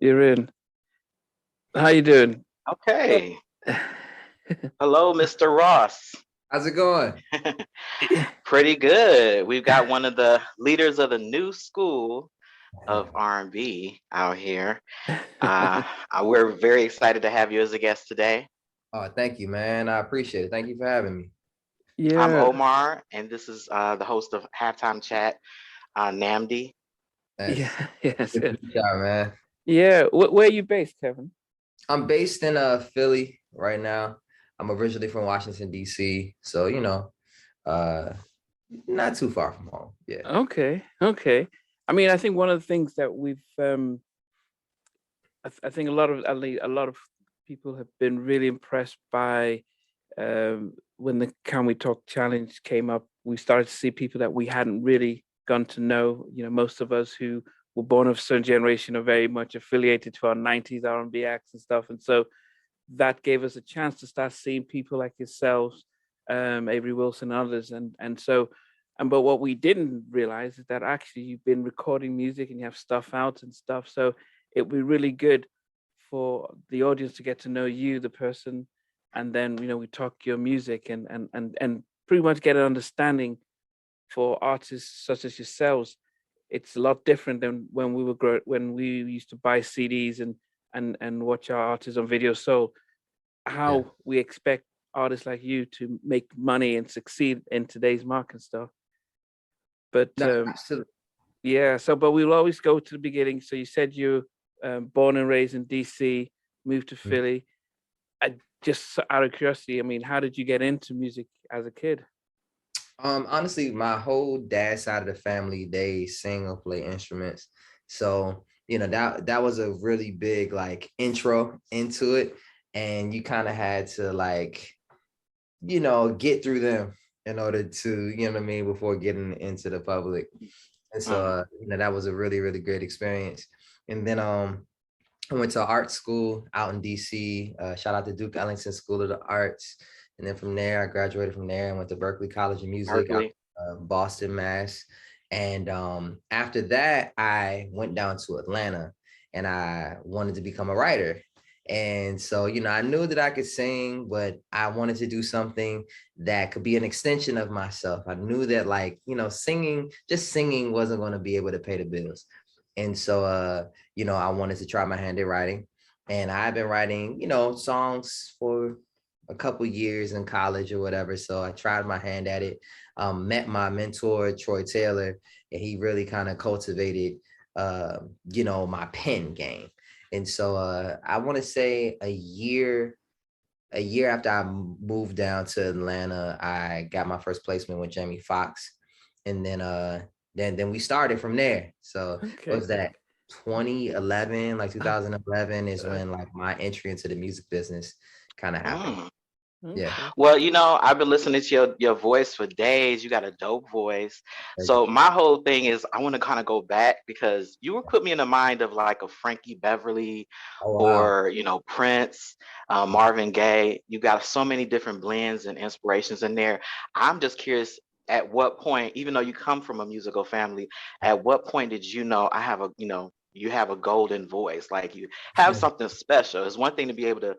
You're in. How you doing? Okay. Hello, Mr. Ross. How's it going? Pretty good. We've got one of the leaders of the new school of R&B out here. We're very excited to have you as a guest today. Oh, thank you, man. I appreciate it. Thank you for having me. I'm Yeah, Omar, and this is the host of Halftime Chat, Nnamdi. That's yeah, yes, good yes. to meet y'all, man. Yeah. Where are you based, Kevin? I'm based in Philly right now. I'm originally from Washington, D.C. So, uh not too far from home. Yeah. Okay, okay. I mean, I think one of the things that we've, I think a lot of, at least a lot of people have been really impressed by when the Can We Talk challenge came up. We started to see people that we hadn't really gone to know. You know, most of us who were born of a certain generation are very much affiliated to our '90s R&B acts and stuff, and so that gave us a chance to start seeing people like yourselves, Avery Wilson, and others, but what we didn't realize is that actually you've been recording music and you have stuff out and stuff. So it would be really good for the audience to get to know you, the person, and then we talk your music and pretty much get an understanding for artists such as yourselves. It's a lot different than when when we used to buy CDs and watch our artists on video. So Yeah. how we expect artists like you to make money and succeed in today's market stuff. But No, absolutely. yeah, but we'll always go to the beginning. So you said you born and raised in DC, moved to Mhm. Philly. I just out of curiosity, I mean, how did you get into music as a kid? Honestly, my whole dad side of the family, they sing or play instruments. So, that was a really big like intro into it. And you kind of had to like get through them in order to, what I mean, before getting into the public. And so, Mm, that was a really, really great experience. And then I went to art school out in DC. Shout out to Duke Ellington School of the Arts. And then from there, I graduated from there and went to Berklee College of Music out Berkeley. Boston, Mass. And after that, I went down to Atlanta and I wanted to become a writer. And so, I knew that I could sing, but I wanted to do something that could be an extension of myself. I knew that, like, just singing wasn't going to be able to pay the bills. And so, I wanted to try my hand at writing. And I've been writing, songs for a couple years in college or whatever. So I tried my hand at it. Met my mentor, Troy Taylor, and he really kind of cultivated, my pen game. And so I want to say a year after I moved down to Atlanta, I got my first placement with Jamie Foxx. And then we started from there. So what Okay. was that 2011, like 2011 is when like my entry into the music business kind of happened. Mm. Yeah. Okay. Well, I've been listening to your voice for days. You got a dope voice. Thank you. So my whole thing is I want to kind of go back because you were put me in the mind of like a Frankie Beverly Oh, wow. or, Prince, Marvin Gaye. You got so many different blends and inspirations in there. I'm just curious at what point, even though you come from a musical family, at what point did you know you have a golden voice, like you have something special. It's one thing to be able to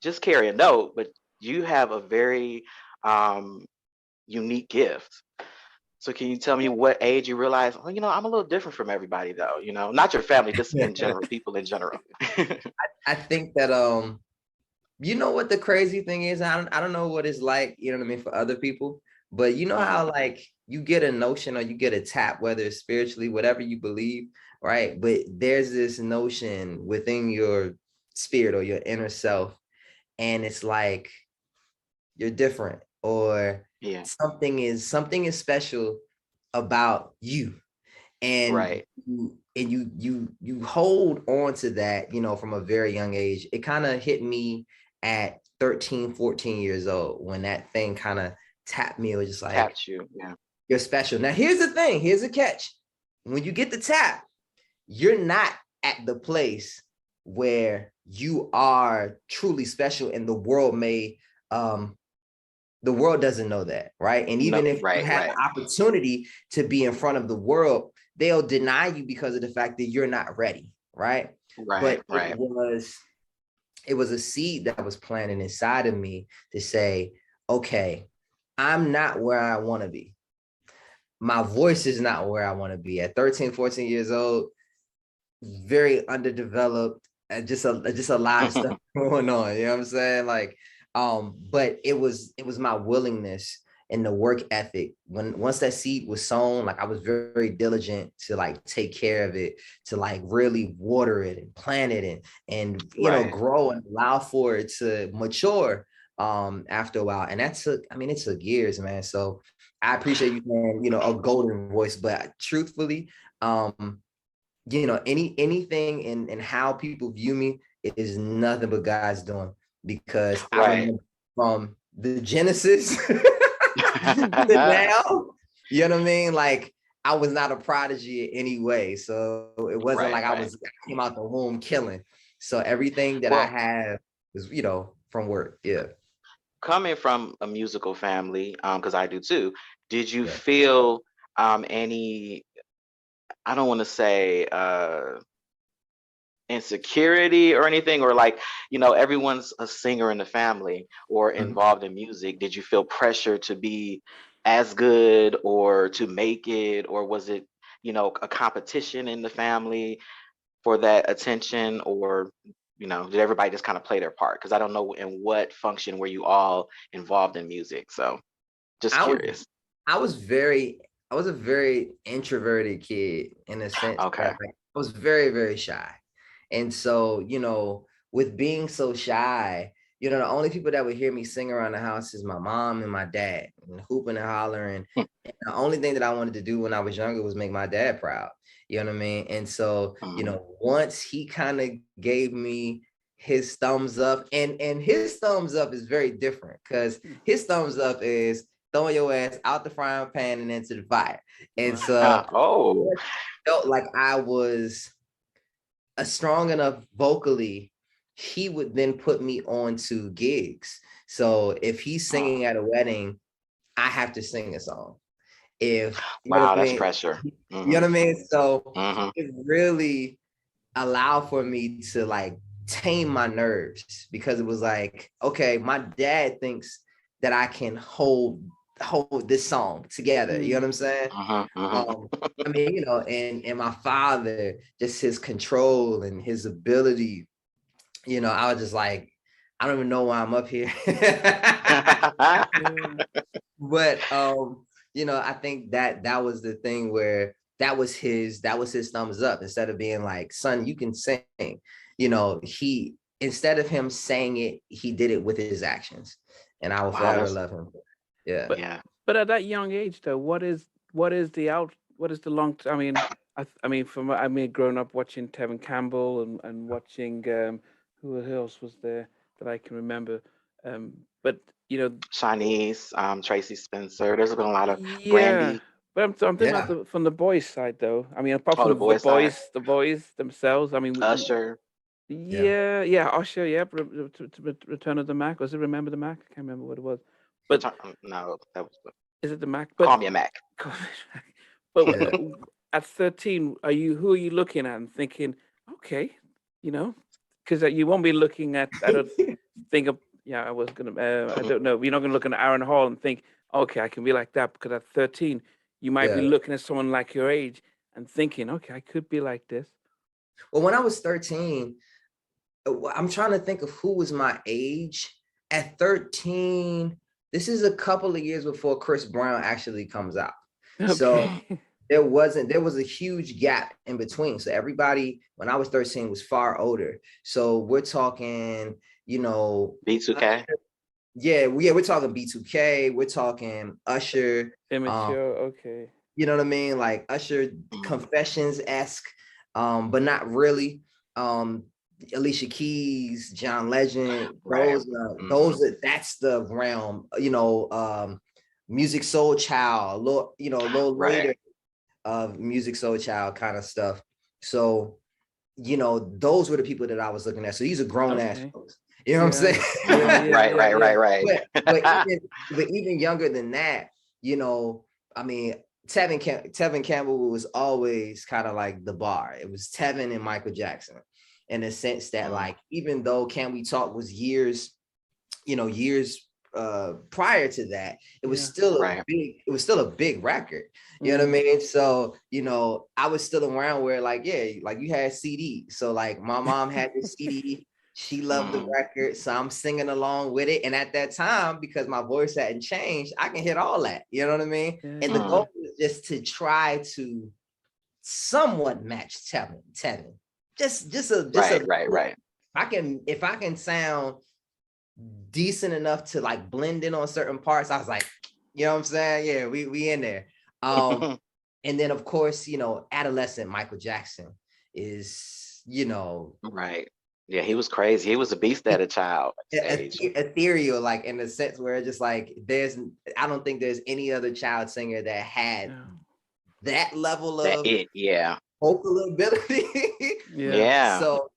just carry a note, but you have a very um, unique gift. So can you tell me what age you realize, oh, I'm a little different from everybody though, not your family, just in general, people in general. I think that you know what the crazy thing is? I don't know what it's like, you know what I mean, for other people, but you know Mm, how like you get a notion or you get a tap, whether it's spiritually, whatever you believe, right? But there's this notion within your spirit or your inner self, and it's like you're different or yeah, something is special about you. And right. you hold on to that, from a very young age. It kind of hit me at 13, 14 years old when that thing kind of tapped me. It was just like, Tapped you. Yeah. you're special. Now here's the thing, here's the catch. When you get the tap, you're not at the place where you are truly special, and um the world doesn't know that, right? And No, even if you right, have right. the opportunity to be in front of the world, they'll deny you because of the fact that you're not ready, right? Right, but right. it was a seed that was planted inside of me to say, okay, I'm not where I want to be. My voice is not where I want to be. At 13, 14 years old, very underdeveloped, and just a lot of stuff going on. You know what I'm saying? Like, but it was my willingness and the work ethic. Once that seed was sown, like I was very, very diligent to like take care of it, to like really water it and plant it and Right. grow and allow for it to mature after a while. And that took, I mean, it took years, man. So I appreciate you saying, a golden voice, but truthfully, anything in how people view me, it is nothing but God's doing, because I Right. remember from the Genesis to now, you know what I mean? Like I was not a prodigy in any way. So it wasn't Right, like right. I came out the womb killing. So everything that I Well, have is, from work. Yeah. coming from a musical family, because I do too, did you Yeah. feel any, I don't want to say insecurity or anything, or like, everyone's a singer in the family or Mhm. involved in music. Did you feel pressure to be as good or to make it, or was it, a competition in the family for that attention, or did everybody just kind of play their part? Because I don't know in what function were you all involved in music, so just I was curious. I was very, I was a very introverted kid in a sense that Okay. like I was very, very shy. And so, with being so shy, the only people that would hear me sing around the house is my mom and my dad, and hooping and hollering. And the only thing that I wanted to do when I was younger was make my dad proud. You know what I mean? And so, Mhm. once he kind of gave me his thumbs up, and his thumbs up is very different, because his thumbs up is throwing your ass out the frying pan and into the fire. And so Oh, I felt like I was a strong enough vocally, he would then put me on to gigs. So if he's oh, singing at a wedding, I have to sing a song. If you know wow, what I that's mean, pressure. you know Hmm. what I mean? So Hmm. it really allowed for me to like tame my nerves, because it was like, okay, my dad thinks that I can hold this song together. You know what I'm saying? Hmm. Hmm. Um, I mean, and my father, just his control and his ability, I was just like, I don't even know why I'm up here. Yeah. But I think that was the thing where that was his thumbs up. Instead of being like, son, you can sing, he, instead of him saying it, he did it with his actions. And I will Wow, forever that's, love him. Yeah. But yeah. but at that young age though, what is the I mean, I mean, growing up watching Tevin Campbell and watching who else was there that I can remember, but you know, Chinese, Tracy Spencer. There's been a lot of yeah. Brandy. But I'm thinking about Yeah. from the boys' side though. I mean, apart Oh, the from boy side. the boys themselves. I mean, Usher. Yeah. yeah, yeah, Usher, yeah, Return of the Mac. Was it Remember the Mac? I can't remember what it was. But No, that was is it the Mac? But Call Me a Mac. but Yeah. at 13, who are you looking at and thinking, okay, you know, because you won't be looking at a thing of, yeah, I was gonna, I don't know, you're not gonna look at Aaron Hall and think, okay, I can be like that, because at 13, you might be Yeah. looking at someone like your age and thinking, okay, I could be like this. Well, when I was 13, I'm trying to think of who was my age. At 13, this is a couple of years before Chris Brown actually comes out. So Okay. there was a huge gap in between. So everybody, when I was 13, was far older. So we're talking, B2K. we're talking B2K, we're talking Usher, um, Immature, okay. you know what I mean? Like Usher Mhm. Confessions-esque, but not really. Um, Alicia Keys, John Legend, Right. Hmm. that's the realm, Music Soul Child, a little Right. later of Music Soul Child kind of stuff. So, those were the people that I was looking at. So these are grown ass Okay. folks. You know what I'm Yeah. saying? Yeah, yeah, Right, yeah, right, yeah. right, right. but even younger than that, I mean, Tevin Campbell was always kind of like the bar. It was Tevin and Michael Jackson. in a sense that like, even though Can We Talk was years prior to that, it was still a big record. You know what I mean? So, I was still around where like, like you had CD. So like my mom had the CD, she loved the record. So I'm singing along with it. And at that time, because my voice hadn't changed, I can hit all that. You know what I mean? And the goal was just to try to somewhat match Tevin. Right. If I can sound decent enough to like blend in on certain parts, I was like, you know what I'm saying? Yeah, we in there. And then of course, adolescent Michael Jackson is, right. Yeah, he was crazy. He was a beast at a child age. Ethereal, like in the sense where just like I don't think there's any other child singer that had that level of vocal ability. So,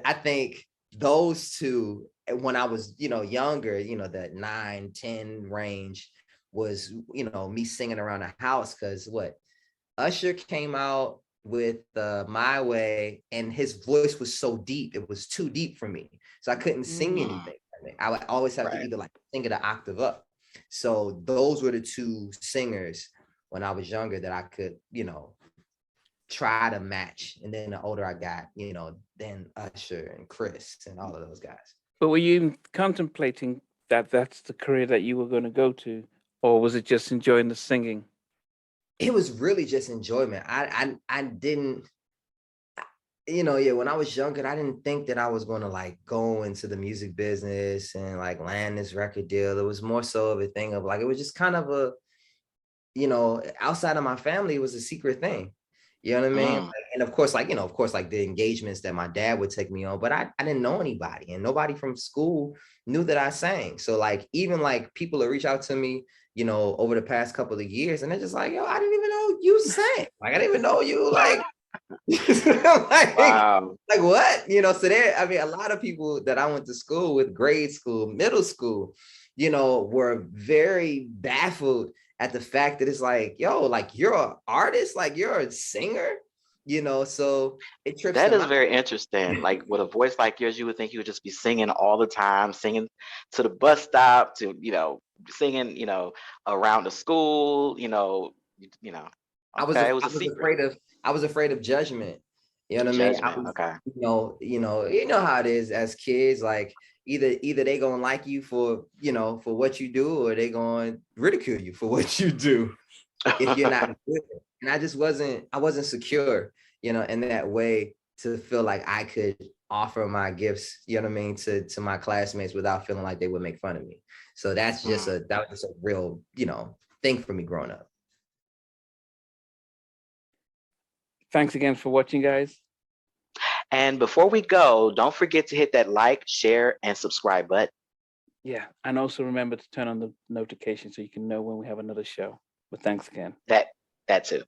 I think those two, when I was, younger, that 9-10 range was, me singing around the house. Because Usher came out with My Way, and his voice was so deep, it was too deep for me. So I couldn't sing anything. I would always have to either like sing it an octave up. So those were the two singers when I was younger that I could, try to match. And then the older I got, then Usher and Chris and all of those guys. But were you contemplating that that's the career that you were going to go to, or was it just enjoying the singing? It was really just enjoyment. I didn't, when I was younger, I didn't think that I was going to like go into the music business and like land this record deal. It was more so of a thing of like, it was just kind of a, outside of my family, it was a secret thing. You know what I mean? And of course, like the engagements that my dad would take me on, but I didn't know anybody, and nobody from school knew that I sang. So like, even like people will reach out to me, over the past couple of years, and they're just like, yo, I didn't even know you sang. Like, I didn't even know you like, wow. Like what? So a lot of people that I went to school with, grade school, middle school, were very baffled at the fact that it's like, yo, like you're an artist, like you're a singer, so it trips that them is out. very interesting. Like with a voice like yours, you would think you would just be singing all the time, singing to the bus stop, to singing, around the school, I was afraid of judgment. You know what I mean? Okay. You know how it is as kids, like either they gonna like you for what you do, or they gonna ridicule you for what you do if you're not good. And I wasn't secure, in that way, to feel like I could offer my gifts, to my classmates without feeling like they would make fun of me. So that was just a real, thing for me growing up. Thanks again for watching, guys. And before we go, don't forget to hit that like, share, and subscribe button. Yeah, and also remember to turn on the notification so you can know when we have another show. But thanks again. That too.